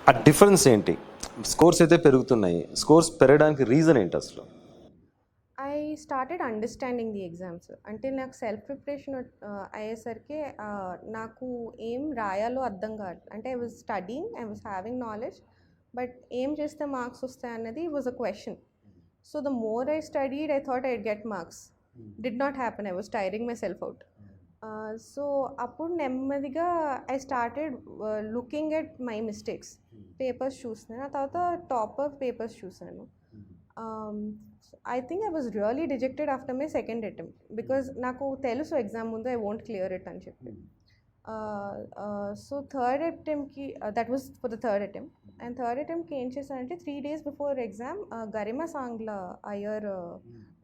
ఆ డిఫరెన్స్ ఏంటి? స్కోర్స్ అయితే పెరుగుతున్నాయి, స్కోర్స్ పెరగడానికి రీజన్ ఏంటి అసలు? I started understanding the exams. అంటే నాకు సెల్ఫ్ ప్రిపరేషన్ అయ్యేసరికి నాకు ఏం రాయాలో అర్థం కాదు. అంటే I was studying, I was having knowledge, but ఏం చేస్తే మార్క్స్ వస్తాయి అన్నది was a question. So the more I studied I thought I'd get marks. Did not happen. I was tiring myself out. So అప్పుడు నెమ్మదిగా I started looking at my mistakes. Papers చూస్తున్నాను, ఆ తర్వాత topper papers చూసాను. I think I was really dejected after my second attempt because నాకు తెలుసు exam ముందు I won't clear it అని చెప్పి. సో థర్డ్ అటెంప్ట్కి that was for the third attempt. And third అటెంప్ట్కి ఏం చేశానంటే 3 days బిఫోర్ ఎగ్జామ్ గరిమా సాంగ్ల అయ్యర్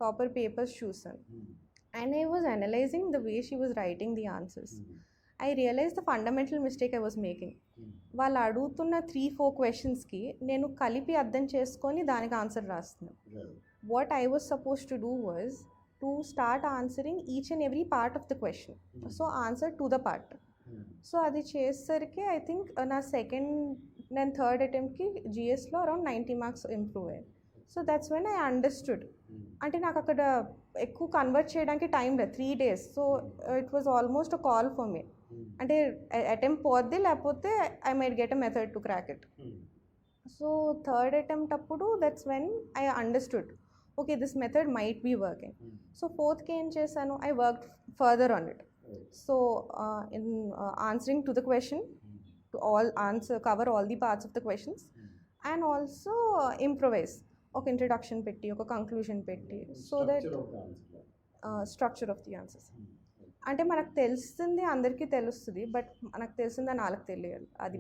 టాపర్ పేపర్స్ చూసాను. And I was analysing the way she was writing the answers. I realise the fundamental mistake I was making. వాళ్ళు అడుగుతున్న 3-4 క్వశ్చన్స్కి నేను కలిపి అర్థం చేసుకొని దానికి ఆన్సర్ రాస్తున్నాను. What I was supposed to do was to start answering each and every part of the question. So answer to the part. So అది చేసేసరికి ఐ థింక్ నా సెకండ్ అండ్ థర్డ్ అటెంప్ట్కి జిఎస్లో అరౌండ్ 90 మార్క్స్ ఇంప్రూవ్ అయ్యాయి. So that's when I understood. అంటే నాకు అక్కడ ఎక్కువ కన్వర్ట్ చేయడానికి టైం లేదు, 3 days. So it was almost a call for me. అంటే అటెంప్ట్ పోద్ది, లేకపోతే I might get a method to crack it. So third attempt అప్పుడు that's when I understood, okay, this method might be working. So fourth ki em chesanu, I worked further on it. So in answering to the question, to all answer, cover all the parts of the questions, and also improvise. Okay, introduction petti, oka conclusion petti, so that structure of the answers. అంటే మనకు తెలిసింది అందరికీ తెలుస్తుంది, but మనకు తెలిసిందని వాళ్ళకి తెలియాలి. అది